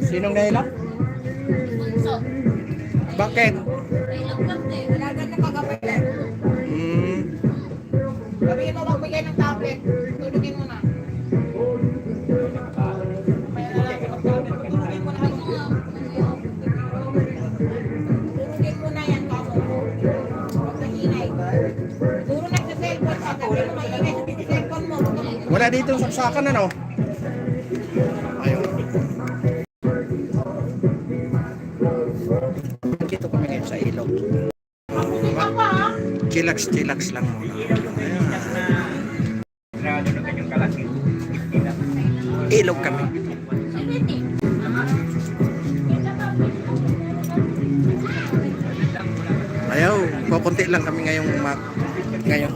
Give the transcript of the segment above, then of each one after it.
Sinong nahilak? Bakit? Dalagan na kagabi. Sabihin mo magbigay ng tablet. Tulugin mo na. Tulugin mo na. Tulugin mo na yan, kamo. Huwag na hinay. Duro na sa cellphone. Sabi mo maingay sa cellphone mo. Wala dito yung saksakan, ano? Ayun. Dito kami ngayon sa ilog. Chillax lang muna. Ilog kami. Ayaw, kukunti lang kami ngayong ngayon.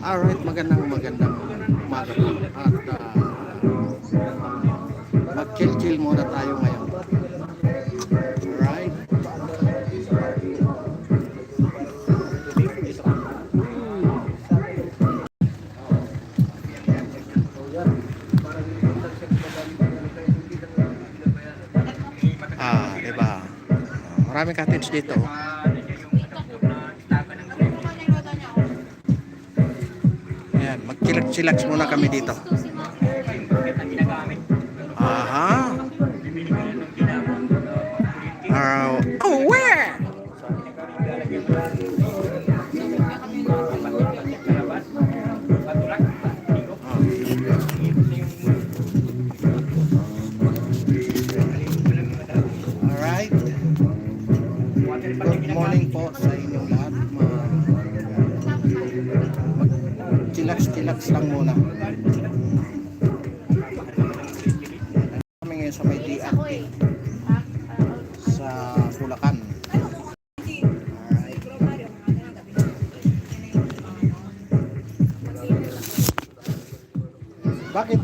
Alright, magandang umaga po. At mag-chill muna tayo ngayon. Alright. Diba? Maraming cottage dito. Mag-chillax muna kami dito. Aha. Oh, where? Alright. Good morning po sa inyong lahat. Chillax lang muna. Kami ngayon sa may DRT sa Bulacan. Alright. Bakit?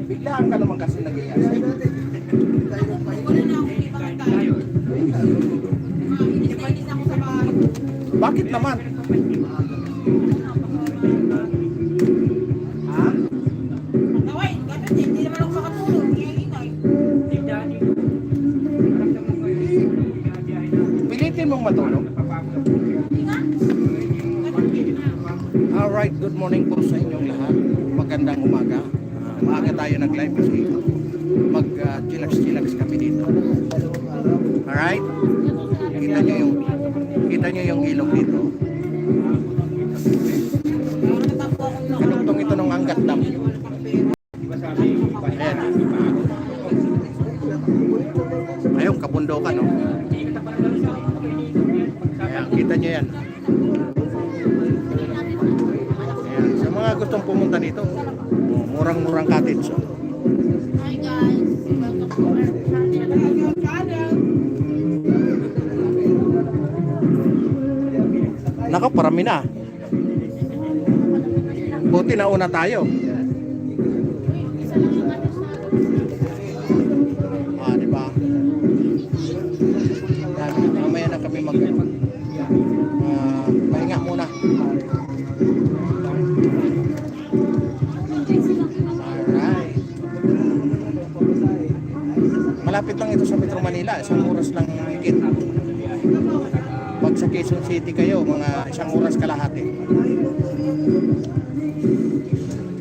Biglaan ka naman kasi nag-ias. Bakit naman? Ha? Naway, ganun din. Hindi naman ako makatulog. Pilitin mong matulog. Alright, good morning po sa inyong lahat. Magandang umaga. Maaga tayo nag-live kasi mag-chillax kami dito. Alright? Kita nyo yung ilog dito. Kanugtong ito ng Angat Dam. Ayan. Ayun, kabundokan, no? Ayan, kita nyo yan. Ayan. Sa mga gustong pumunta dito, murang-murang cottage. Hi guys, welcome to our channel. Nako, parami na. Buti nauna tayo. Di ba? Mamaya na kami pahinga muna. Alright. Malapit lang ito sa Metro Manila. 1 oras lang higit. Pag sa Quezon City kayo, mga 1 oras kalahati.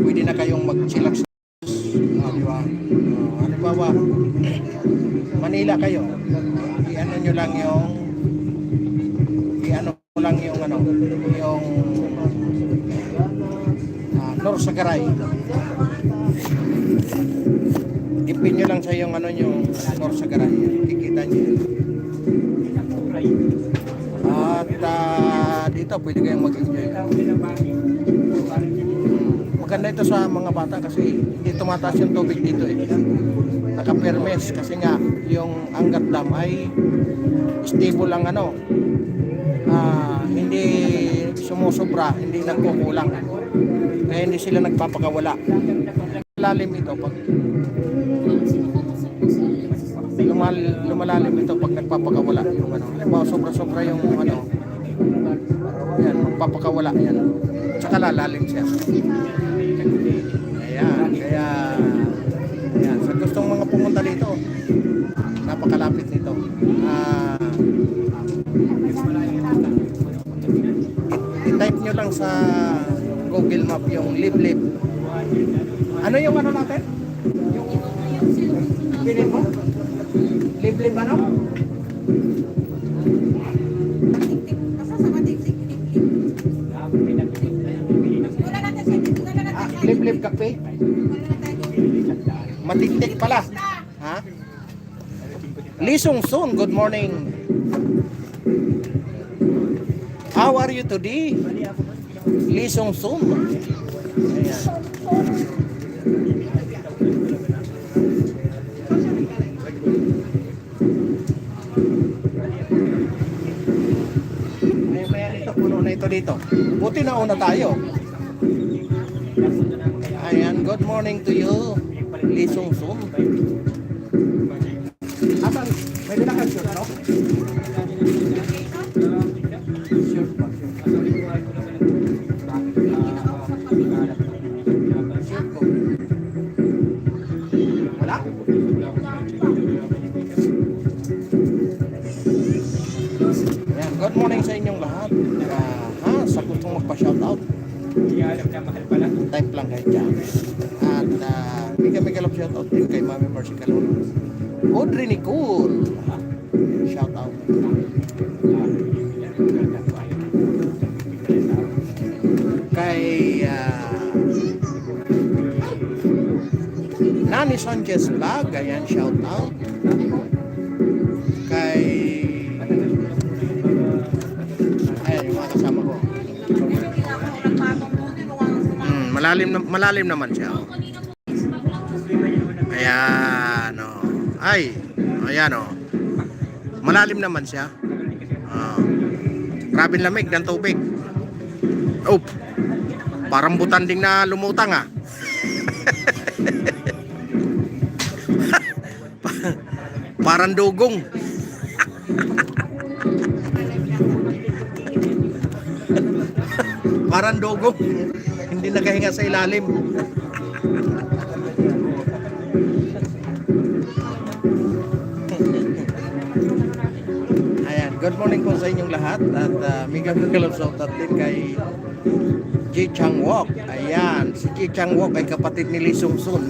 Pwede na kayong mag-chillax. Di ba? Halimbawa, Manila kayo. I-ano nyo lang yung Norsagaray. Ipin nyo lang sa yung Norsagaray. Kikita nyo. At dito pwede kayong mag-enjoy. Maganda ito sa mga bata kasi hindi tumataas yung tubig dito naka-permes kasi nga yung Angat Dam ay stable lang hindi sumusobra, hindi nagkukulang kaya hindi sila nagpapakawala. Lalim ito pag lumalalim ito pag nagpapakawala yung halimbawa sobra-sobra yung yan, magpapakawala yan tsaka lalalim siya. Kaya sa gustong mga pumunta dito, napakalapit nito. I-type nyo lang sa Google Map yung Liblib. Ano yung natin? Yung bilhin mo? Liblib ano? Liblib Cafe? Matiktik pala. Ha? Lee Sung Soon, good morning. How are you today? Lee Sung Soon. Ayan. Kaya nito, puno na ito dito. Buti na una tayo. Ayan, good morning to you. Lee Sung Soon. Asan? May dinakal shirt, no? Shirt pa. Shirt ko. Wala? Ayan, good morning sa inyong lahat. Sagot kong magpa-shoutout. Type lang kayo dyan. At may kalap shoutout din kay Mami Mercy Calon. Audrey Nicole. Shoutout. Kay Nani Sanchez Vlog. Ayan, shoutout. Kay ayan yung mga kasama ko. Malalim naman siya. Ayan, ayan, malalim naman siya. Grabe lamig ng tubig. Oh, parang butanding na lumutang Parang dugong. Parang dugong. Hindi nakahinga sa ilalim. Ayan, good morning po sa inyong lahat. At mega shoutout din kay Ji Chang Wok. Ayan, si Ji Chang Wok ay kapatid ni Lee Sung Soon.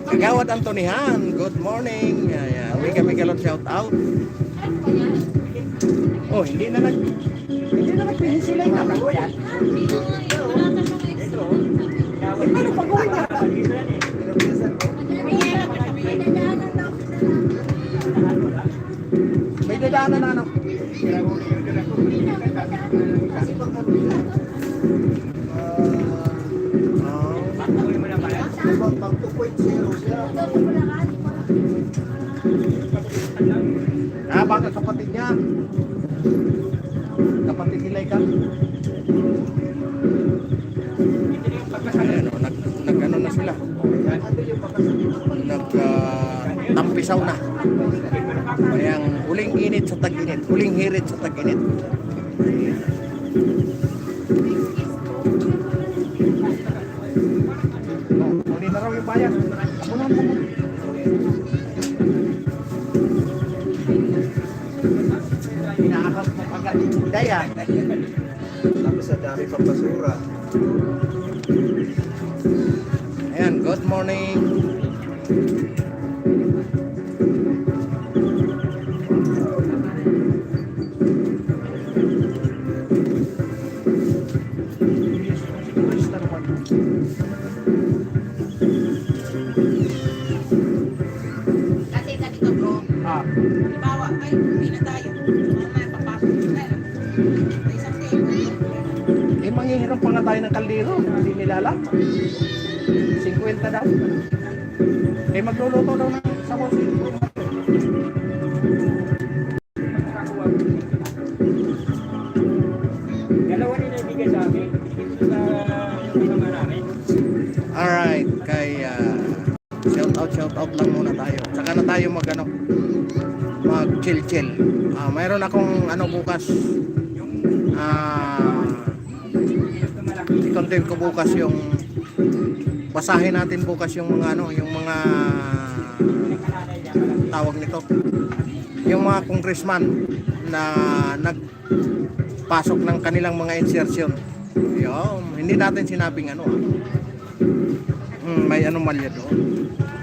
Kagawad Antonihan, good morning. Ayan, mega shoutout. Oh, hindi na nagpihisilay na ako yan. Ano pag uwi niya? May dadaanan na baka kapatid niya. Kapatid nila ka. Ayan, oh, nag ano na sila. Tampisaw na. Kayang huling init sa tag-init. Huling hirit sa tag-init. Oh, huli na raw yung bayan. Unahan mo. Inaakap mo agad. Daya. Tapos sa dami pang basura. Ayan, good morning. Kasi ganito bro, Ah, halimbawa, ay, hindi na tayo. Mamaya papasok na. May isang table. manghihiram pa nga tayo ng kaldero. Hindi nilala. 50 daw. Magluluto daw ng sabos. Dalawa nila ibigay sa amin. Dito sa mga namin. Alright, kay shout out lang muna tayo. Saka na tayo mag chill. Mayroon akong bukas. I-content ko bukas yung basahin natin bukas yung mga yung mga tawag nito. Yung mga congressman na nagpasok ng kanilang mga insertion. Hindi natin sinabing may anomalya doon.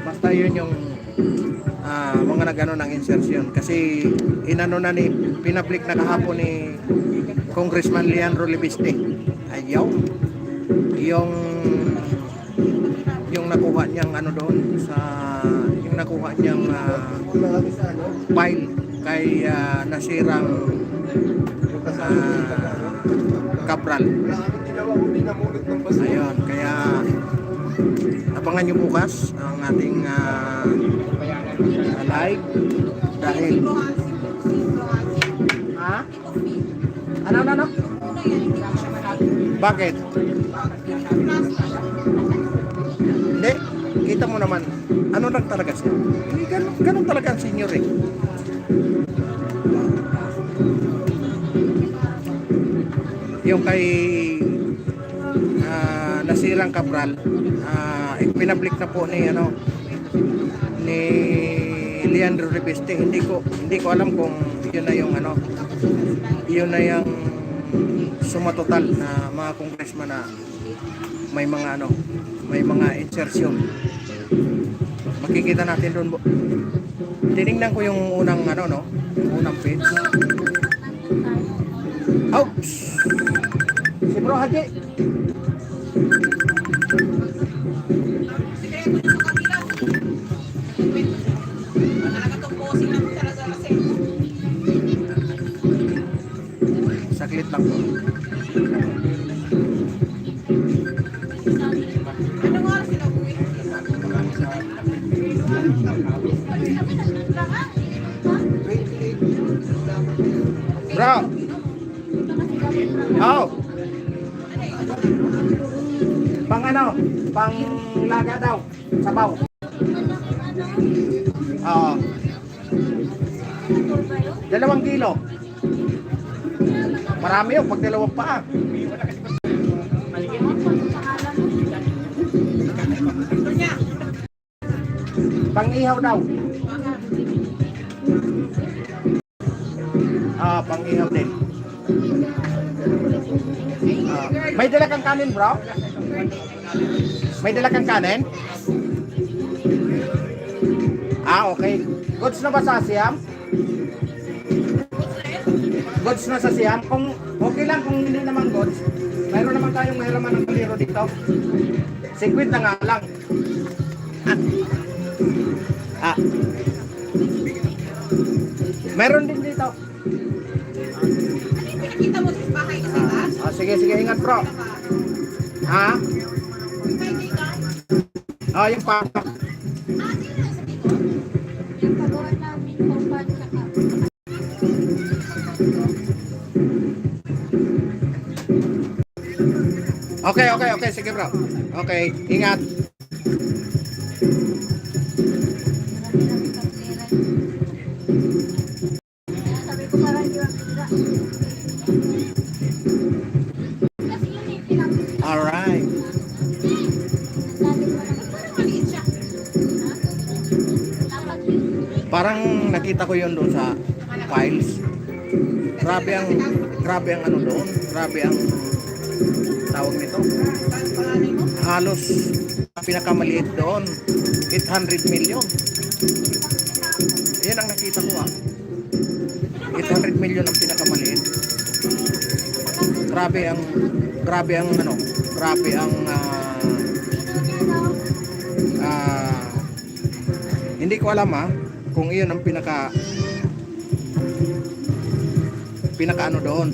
Basta yun yung mga nagano ng insertion kasi pinablik na kahapon ni Congressman Leandro Libiste. Ayaw yung nakuha niyang doon sa yung nakuha niyang file kay nasirang Cabral. Ayun, kaya abangan nyo bukas ang ating live dahil ano? Bakit? Hindi, kita mo naman ano lang talaga siya. Hindi, ganun talaga ang senior eh. Yung kay nasirang Cabral, pinablik na po ni Leandro Libiste. Hindi ko alam kung yun na yung sumatotal na mga congressman na may mga insertion. Makikita natin doon. Tinignan ko yung unang unang page. Ouch! Si Bro Haji. Saglit lang po. Anong oras sila uwi? Bro! Oh! Pang laga daw. Sabaw. Oo. 2 kilo. Marami yun, pag 2 paa. Pang-ihaw daw. Pang-ihaw din. May dala kang kanin, bro? May dala kang kanin? Okay. Goods na ba sa Siam? Goods na sa Siam? Kung okay lang, kung hindi naman goods, mayroon naman tayong mahiraman ng kaliro dito. 50 na nga lang. Meron din dito. Pinakita mo sa bahay kasi ba? Sige, ingat bro. Yung pa. Okay, okay, okay. Sige bro. Okay, ingat. Sabi ko parang yun. Kasi yun eh, pinapit. Alright. Parang maliit siya. Dapat yun. Parang nakita ko yun doon sa files. Grabe ang ano doon. Grabe ang tawag nito. Halos pinakamaliit doon. 800 million. Yan ang nakita ko 800 million ang pinakamaliit. Grabe ang ano, grabe ang hindi ko alam kung iyon ang pinaka ano doon.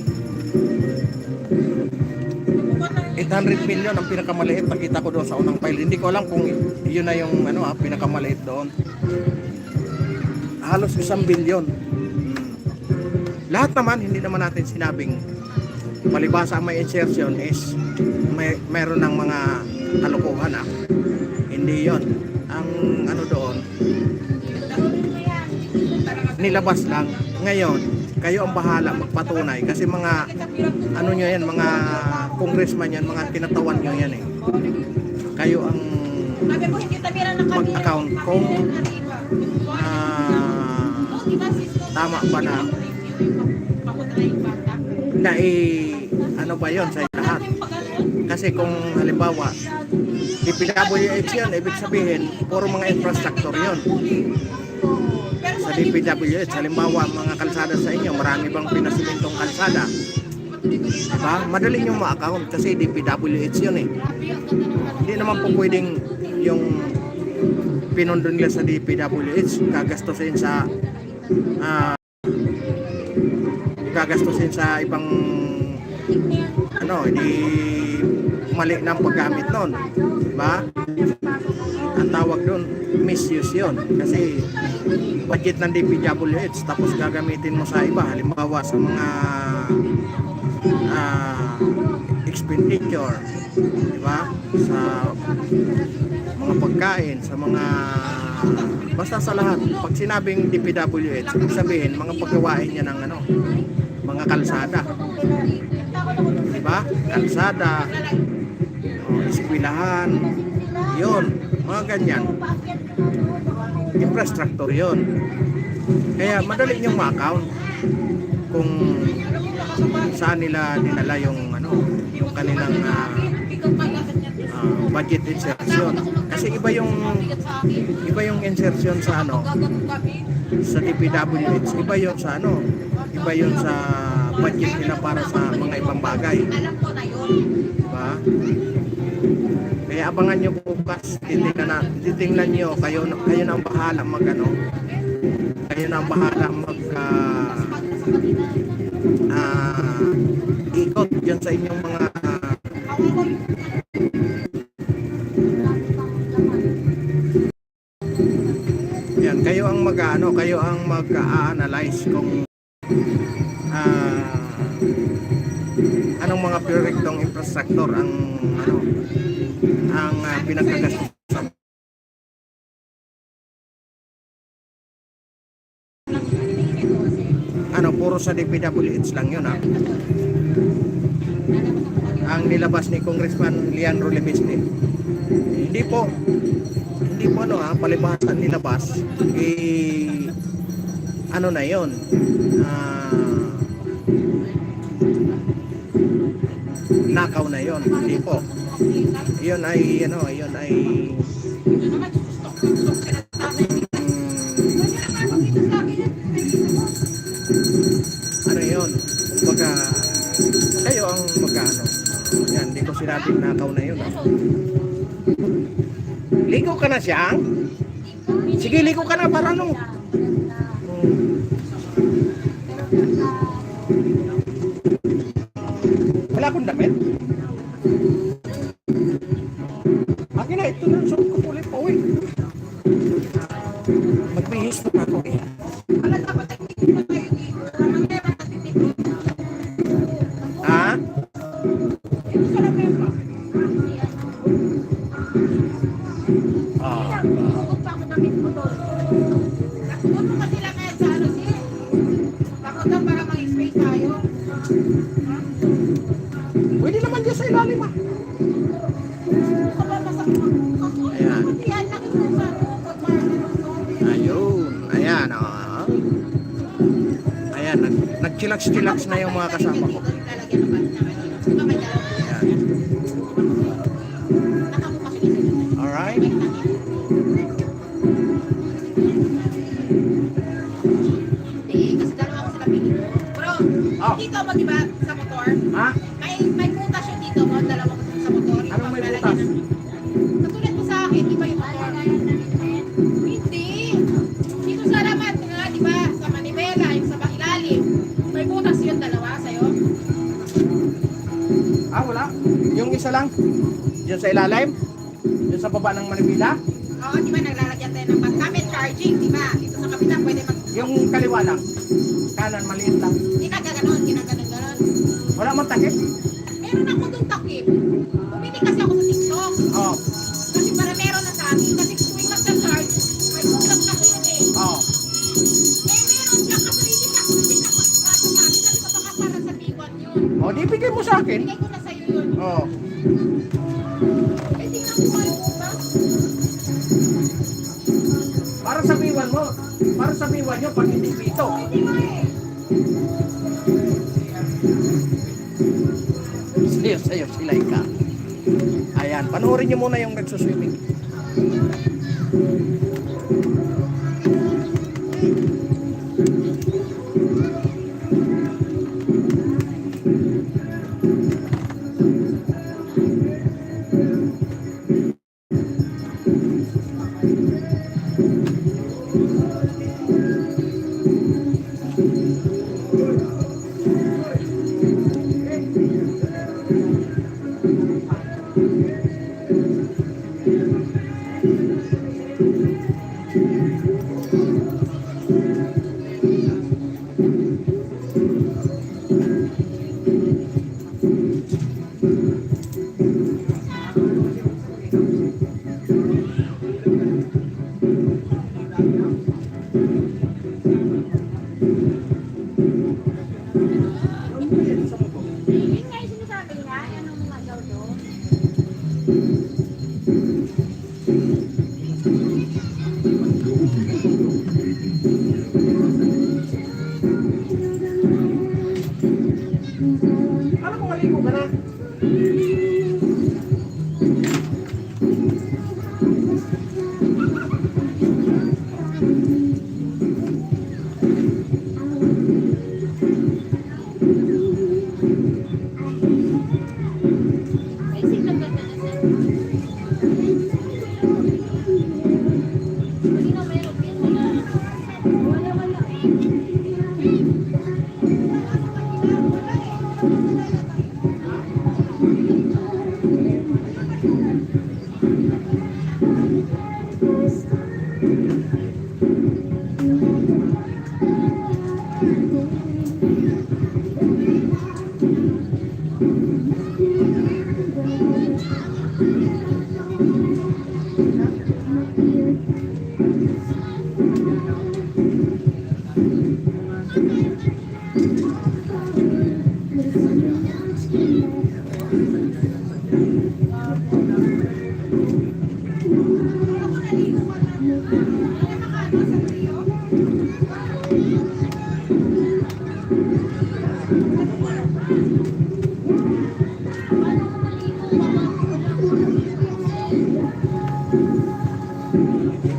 800 million ang pinakamaliit nakita ko doon sa unang file. Hindi ko alam kung iyon na yung ano pinakamaliit doon. Halos 1 billion. Lahat naman hindi naman natin sinabing palibasa ang may insertion is mayroon ng mga kalokohan Hindi yon. Ang ano doon nilabas lang. Ngayon, kayo ang bahala magpatunay kasi mga ano nyo yan, mga congressman yan, mga kinatawan nyo yan Kayo ang mag-account kung tama ba na ano ba yon sa lahat. Kasi kung halimbawa DPWH yun, ibig sabihin puro mga infrastructure yun sa DPWH. Halimbawa mga kalsada sa inyo, marami bang pinasimintong kalsada, diba? Madali nyo ma-account kasi DPWH yun Hindi naman po pwedeng yung pinundo nila sa DPWH gagastusin sa ibang ano, hindi mali ng paggamit nun, diba? Ang tawag doon misuse yun kasi budget ng DPWH tapos gagamitin mo sa iba, halimbawa sa mga expenditure, diba? Sa mga pagkain, sa mga basta sa lahat. Pag sinabing DPWH, ibig sabihin mga paggawain niya ng ano, mga kalsada, diba? Kalsada, eskwelahan, yun, mga ganyan, infrastructure yun. Kaya madali niyong ma-account kung saan nila dinala yung ano, yung kanilang budget insertion. Kasi iba yung insertion sa ano, sa DPWH, iba yun sa ano, iba yun sa budget nila para sa mga ibang bagay, diba? Kaya abangan nyo bukas, titingnan nyo, kayo na ang bahala mag ano, kayo na ang bahala mag ikot dyan sa inyong mga yan, kayo ang kayo ang mag-a-analyze kung anong mga proyektong infrastructure ang ano, ang pinagkagastusan. Ano, puro sa DPWH lang yun ang nilabas ni Congressman Leandro Lebiste. Hindi po ano palibhasa nilabas ano na yun, nakaw na yun. Hindi po yun ay ano, yun ay ano yun, kumbaga kayo ang magkano yan. Hindi ko sinabing nakaw na yun Ligo ka na siya? Sige, ligo ka na para ano. Wala akong damit. Akin na, ito na. Suot ko ulit pa, uwi. Magbihis na ako Ha? Pwede naman dyan sa ilalim ah. Ayan. Ayun. Ayan. Oh. Ayan. Nag-chillax-chillax na yung mga kasama ko. Ayan. Alright. Oh. Dito mo, di ba, sa motor? Ha? May butas yun dito mo, dalawa ko sa motor. Yung Anong may paglalagyan butas? Katulad mo sa akin, di ba yung motor? Hindi. Dito sa ramat nga, di ba, sa manibela, yung sa ilalim. May butas yun, dalawa sa'yo. Ah, wala. Yung isa lang. Diyan sa ilalim. Diyan sa baba ng manibila. Oo, di ba, naglalagyan tayo ng pag-camera charging, di ba? Dito sa kapitan, pwede mag... Yung kaliwa lang. Kanan, maliit lang. Ginaganon. Wala mang takip. Meron ako doon takip. Bumili kasi ako sa TikTok. Oh. Kasi para meron na sa akin. Kasi tuwing magka-charge, may bukas kasi yun eh. Oh. Meron siya kasi hindi siya makakasama. Sabi ko baka para sa biwan yun. Oh, di bigay mo sa akin. Bigay ko na sa'yo yun. Oh. Eh, tingnan ko kayo bukas. Para sa biwan mo. Para sa biwan nyo pag hindi pito. Hindi mo eh. Sayo si Laika. Ayan, panoorin nyo muna yung nagsuswimming. Yun nga yung sinasabi niya. Yan ang mga daw doon. Ano kung maligo ka na? Ay, silang ganda na sir. Hindi na meron. Wala.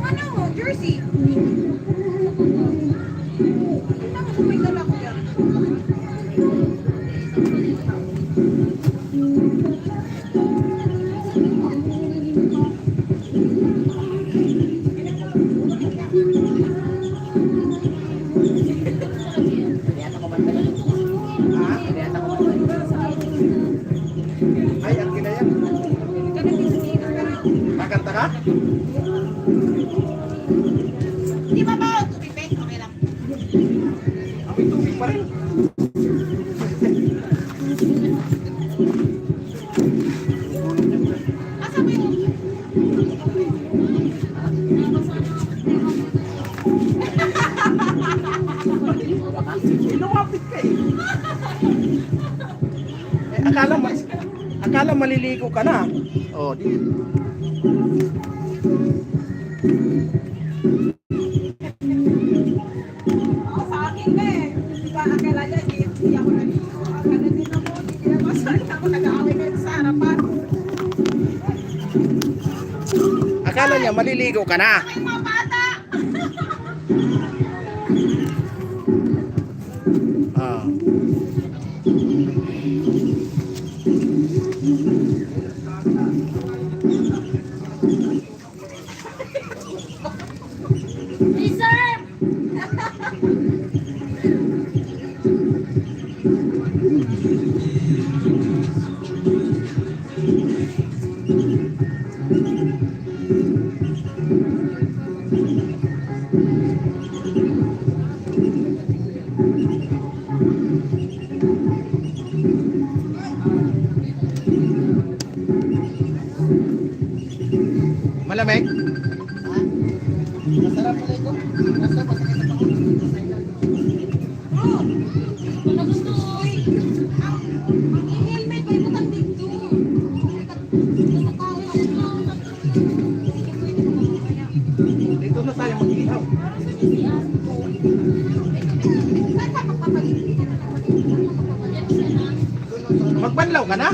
Ano mo? Jersey? Tingnan mo kung may dala ko yan. Ay, ang kinaya. Kakanta ka? Di ba ba? Tubig, okay lang. Amoy tubig pa rin. Asa mo yung... Lumapit ka eh. Akala maliligo ka na. Oh, di. Sa akin na eh. Diba, akala niya, hindi ako naligo. Akala din ako, hindi na masali ako nag-aaway kayo sa harapan. Akala niya maliligo ka na. Ay, mga bata! Ah. Reserve! Malamig? Masarap pala ito. Masarap, masakit na ako. Bro, kung gusto mo, ang helmet may butang dito. Dito na tayo mag-ihaw. Saan ka magpapalit? Magbanlaw ka na?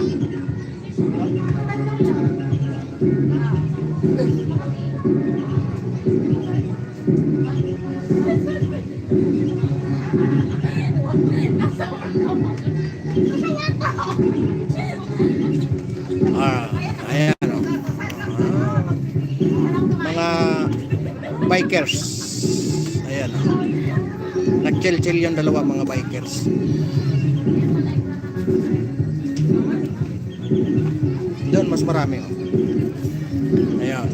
Ah, ayan o. Mga bikers. Ayan o. Nag-chill-chill yung dalawa mga bikers. Doon mas marami o. Ayan.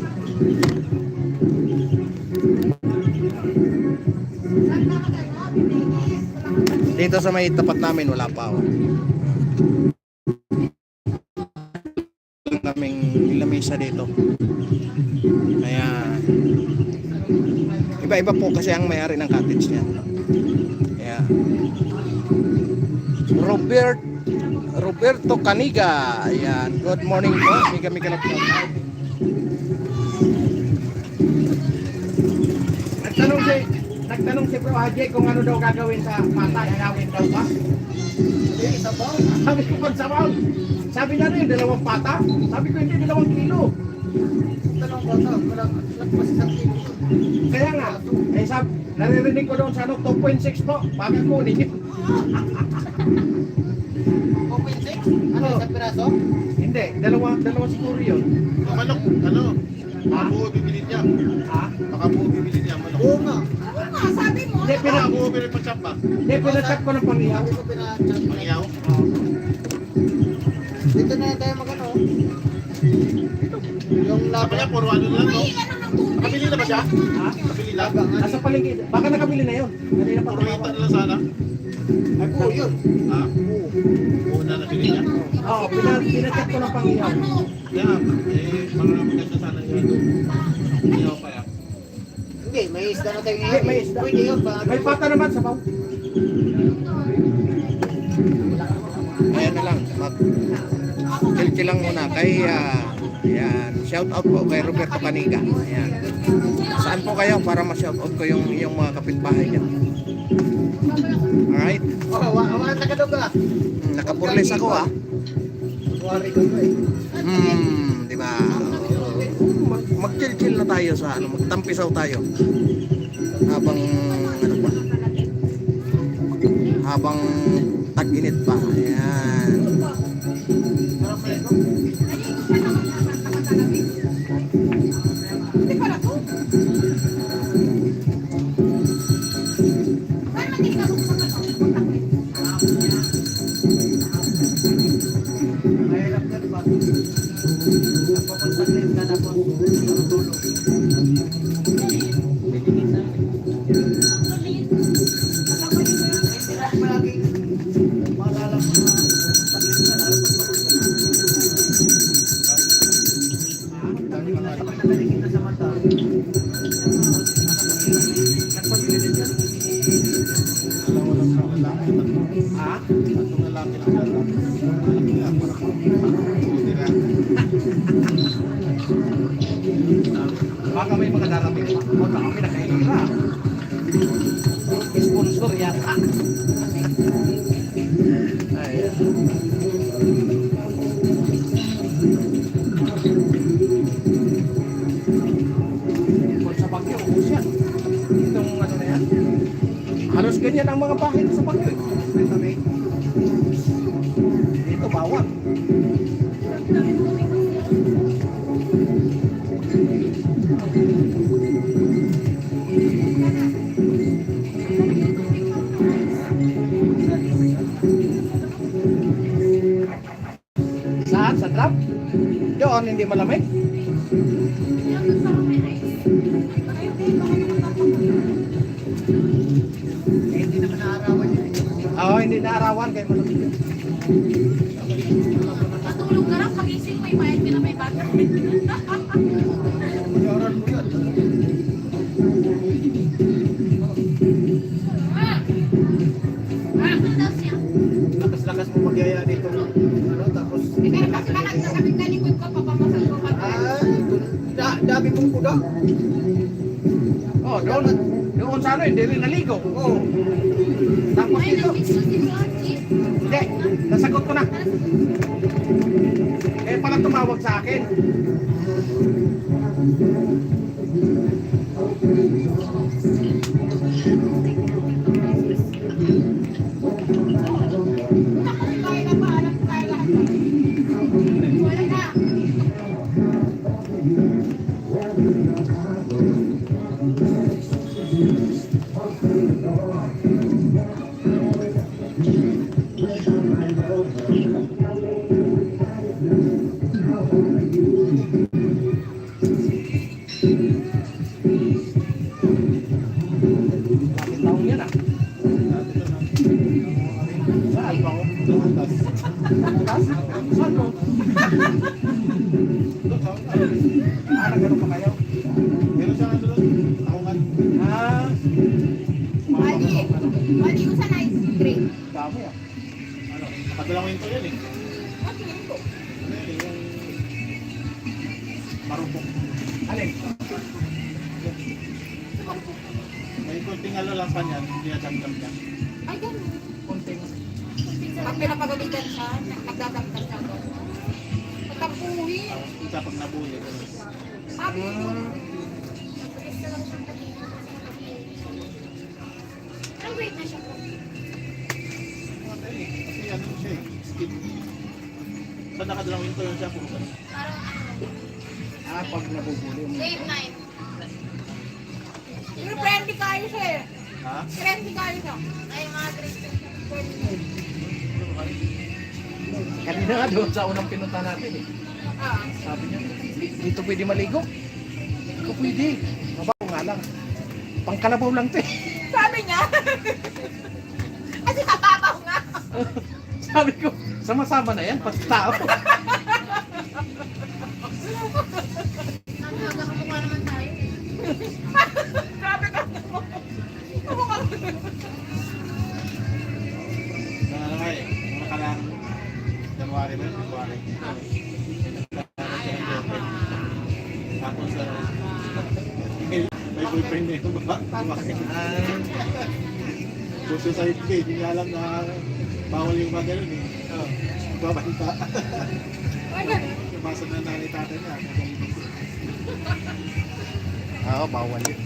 Dito sa may tapat namin wala pa o. Kaming lamesa dito. Kaya iba-iba po kasi ang may-ari ng cottage niya. Kaya Roberto Caniga. Ayan. Good morning po. Kami ka na po. Nagtanong si Bro Haji kung ano daw gagawin sa mata. Gagawin daw ba? Sabaw. Sabi ko pag sabaw. Sabi niya rin, 2 pata. Sabi ko hindi, 2 kilo. 2 bata, lagpas isang kilo. Kaya nga, eh sabi, naririnig ko doon sa ano, 2.6 po. Bakit ko ninyo? 2.6? Ano, isang piraso? Hindi, dalawa siguro yun. Manok, ano? Ha? Baka buo bibili niya. Ha? Baka buo bibili niya, manok. Oo nga. Oo nga, sabi mo. Hindi, Baka buo bibili pa siya pa. Hindi, pinacheck ko ng pangiyaw. Sabi ko pinachat. Pangyaw. Dito na tayo magano. Yung Sabi laban. niya, puro ano na lang, no? May ano ng tubig. Nakabili na ba siya? Ha? Nakabili na? Nasa palengke. Baka nakabili na yun. Kanina pa Puro tumawag. hita na lang sana. Ay, buo yun. Ha? Buo na nabili niya. Oo, pinacheck ko ng pangiyaw. Kaya, mga maganda sana yun. Pangyaw pa yan. Hindi, may isda na tayo Hindi, ngayon. may isda. Pwede yun. May pata naman sa pao. Ayan na lang. Chill lang muna kay ayan, shout out po kay Roberto Caniga. Ayan. Saan po kayo para ma-shout out ko yung mga kapitbahay niyo? Alright. Oh, awan na ka daw ka. Nakaburles ako ah. Wari ka ba eh. Di ba? Mag-chill-chill na tayo sa ano, magtampisaw tayo. Habang ano pa? Habang tag-init pa. Ayan. Hindi pala to. Saan matignan mo sa kontak? Mahirap na ba? Napapagpasin ka na po. Tulong. Ha? Tatlong lalaki lang. Baka may mga darating pa. Baka kami nakahira. Sponsor yata. Ayan. Kung sa Bagyo, ubos yan. Itong ano na yan. Halos ganyan ang mga bahay sa Bagyo. Dito bawal. Saan? Sa trap? Doon, hindi malamig? Hindi naman naarawan yun. Oo, hindi naarawan kay malamig. Matulog ka lang, pagising may bayad ka na may bata. Mayoran mo yun. Lakas-lakas mo magyaya dito. Ano, tapos... Pero kasi nakakasakit na likod ko, papamasal ko pa. Dami kong kuda. Oh, doon. Doon sa ano, hindi rin naligo. Oo. Tapos Ay, dito. nag-fix ko si Rocky. Hindi, nasagot ko na. Eh, pala tumawag sa akin. Kaya na pa, alam ko kaya lahat. Wala na. Bakit taong yan ah? Saan ba ako? Bukas? Saan mo? Ah, nagano pa kayo? Meron siya ano doon, taungan. Ah, Mali ko sa nice grade. dami ah. Ano, nakadalawin ko yan eh. Ano yun ko? Ano yan eh, yung marupok. Alin? May konting ano lang pa niyan, hindi na damdam niya. Ay, ganun. Konting. Pag pinapagalitan siya, nagdadamdam siya. Pagkapuhin. Isa pag nabuhi. Sabi ko. Ang grade na siya. Kasi ano siya eh, skin. Sa nakadalawin ko yun siya, puro ganun. Parang Ah, pag nabubuli mo. grade 9. Pero friendly kayo siya eh. Ha? Friendly kayo siya. Ay, mga grade 10. Kanina nga doon sa unang pinunta natin eh. Ah. Sabi niya, dito pwede maligo. Dito pwede. Mabaho nga lang. Pangkalabaw lang to eh. Sabi niya. Kasi kababaw nga. Sabi ko, sama-sama na yan, pati tao. Nagkakamukha naman tayo. Sabi ka mo. Kamukha mo. Na ano nga eh, mga nakalang January ba? January. Tapos may boyfriend na yung babae. Suicide ka, hindi niya alam na bawal yung mga ganun eh. Babanta. Ay, ganun. Nabasa na nanay tatay niya. Oo, bawal yun.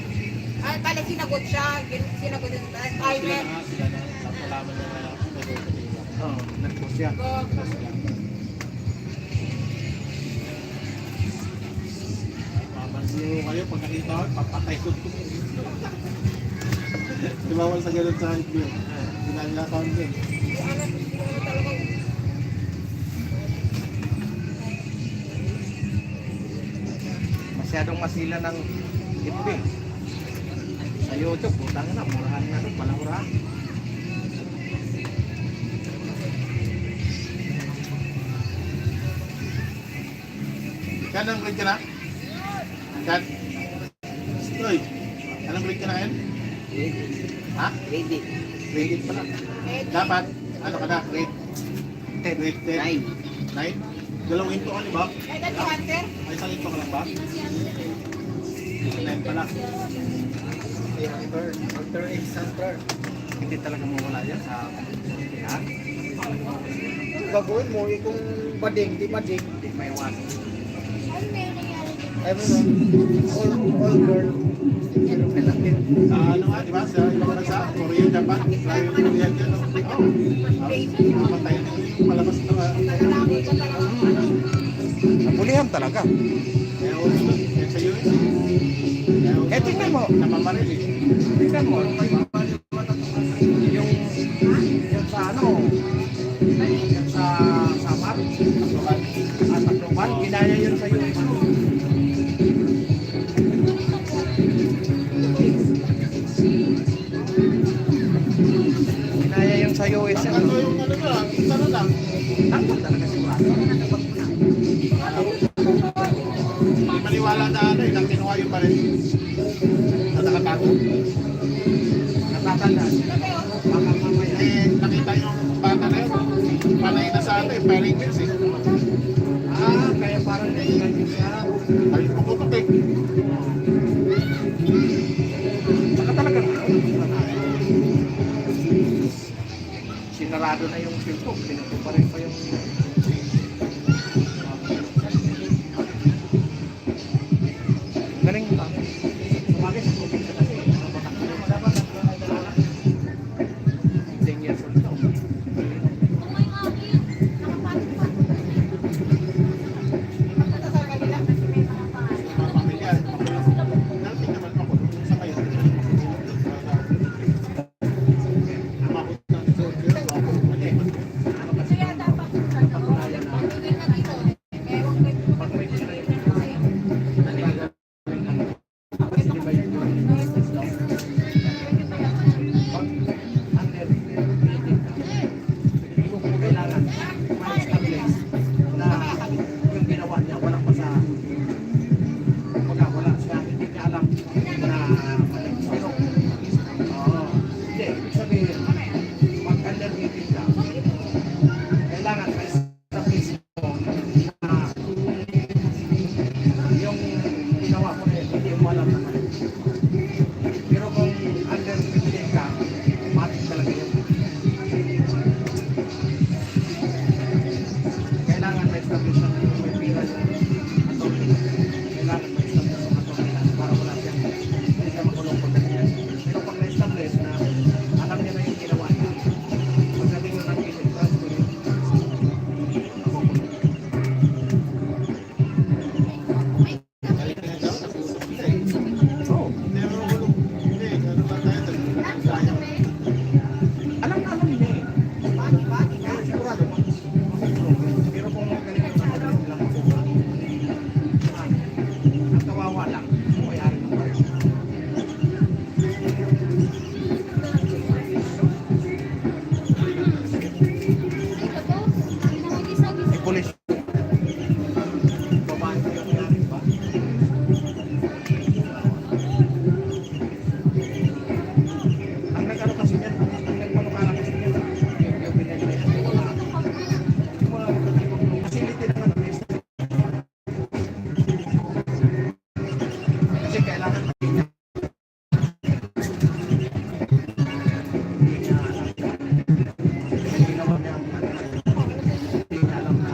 Ay, pala sinagot siya. Sinagot yung timer. Sila na, napalaman niya na may boyfriend niya. Oo, nag-post siya. Mamansin mo kayo, pag nakita ko, papatay ko. Tumawal sa ganun sa IPO. Ginagawa ko din. Masyadong masila ng FB. Sa YouTube, putang na, murahan na doon, palang murahan. Kan, anong grade ka na? Kan? Stoy, anong grade ka na ngayon? Ha? Ready. Grade 8 pala. Dapat, ano ka na, grade 10. Grade 10. 9. Dalawang into ka ni ba? Eh, dati hunter. Ay, isang into ka lang ba? 9 pala. Hunter X Hunter. Hindi talaga mawala yan sa pilihan. Gagawin mo, kung bading, di bading. Hindi may iwan. Ay mo no, all girl. Pero kailan din. Ano nga, di ba? Sa ibang bansa, Korea, Japan, layo yung Korean dyan. Mamatay na yung palabas na Napulihan talaga. Kaya ulo na, sa US. Eh, tingnan mo. Napaparil eh. Tingnan mo. Yung sa ano, yung sa Samar, Tacloban, ginaya yun sa US. Ginaya yun sa US. Ano yung ano lang, isa na lang. Tanggal talaga sigurado. Hindi maniwala na ano eh, nang kinuha yung baril. At nakatago. Natatanda. Baka mamaya. Eh, nakita yung bata na yun. Panay na sa ano eh, firing pins eh. Kaya parang nailan siya. Ay, puputok eh. Saka talagang sinarado na yung silpo. Pinito pa rin pa yung galing pa. Sumagay sa probinsya kasi. Dapat 10 years old daw. Mga pamilya. Dati naman ako, sa kayo. Umabot ng 12 years ako. Pag may sila yung naligaw. Kasi di ba yun yung pag under 18 ka, hindi mo kailangan ma-establish na yung ginawa niya walang pa sa wala siya, hindi niya alam na mali. Pero, hindi, ibig sabihin, pag under 18 ka, kailangan ma-establish mo na yung ginawa mo na yun, hindi mo alam na mali. Pero kung under 15 ka, matik talaga yun. Kailangan ma-establish na may pira yung attorney. Kailangan ma-establish yung attorney para wala siya. Hindi siya makulong pagdating. Pero pag na-establish na alam niya na yung ginawa niya, pagdating na ng isip, transfer yun. Galing na daw, naputok siya eh. Oo. Pero walang, hindi, ano lang tayo, sayang. Alam na alam niya eh. Kaya sigurado makukulong yun. Pero kung magaling yung magaling lang makukulong, ang kawawa lang, mayari ng bayan. May pulis. Babae ko yung nangyari ba? Ang nag-ano kasi niyan, ang nagpapakala kasi niyan, yung binigay niya, yung mga facility naman ng business. Kasi kailangan makita. Hindi niya alam. May ginawa niya ang hindi niya alam na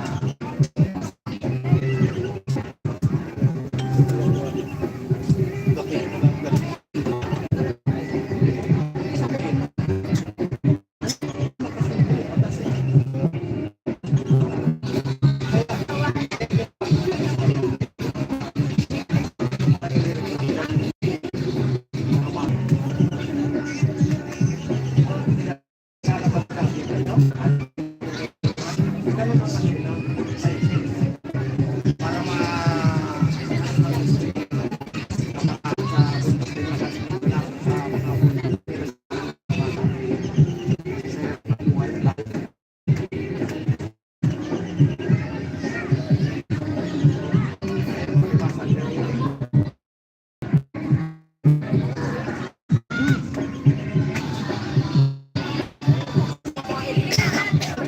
Dating mo lang galing.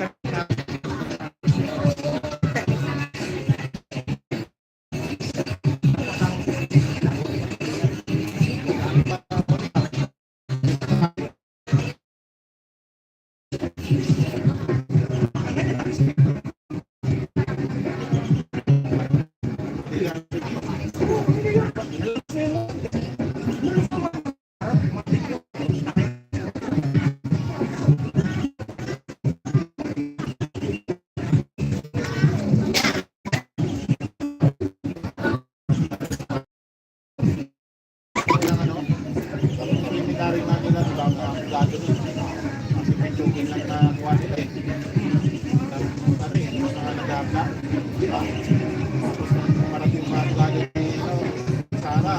para na. Di ba? Tapos nung marating mga tulad ni Sara,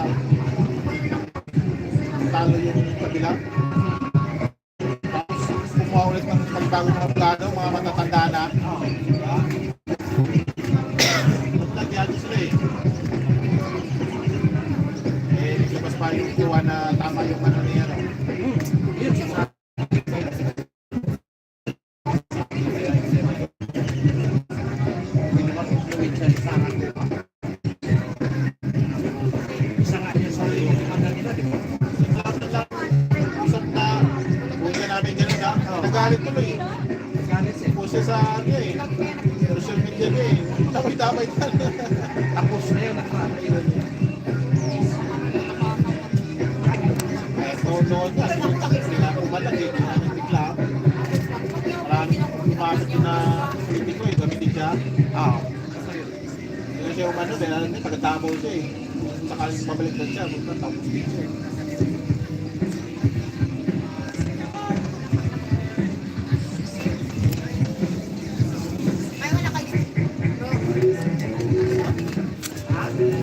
talo yung kabila. Tapos kumuha ulit ng pagbago mga plano, mga matatanda na. Nagyado sila eh. Naglabas pa yung kuha na tama yung ano niya. Yun sa influensya ni Sara. Isa nga niya sa ano nila, di ba? Usap na, buhay namin ganun na. Nagalit tuloy. Galit siya. Post siya sa ano eh. Social media niya eh. Damay-damay na. Tapos na yun, nakakita yun. Noon nga, sila umalag eh. Bigla. Maraming pumasok na politiko eh. Gamitin siya. Hindi siya umano. Dahil taga-Davao siya eh. Sakaling mabalik na siya. Tapos din siya eh.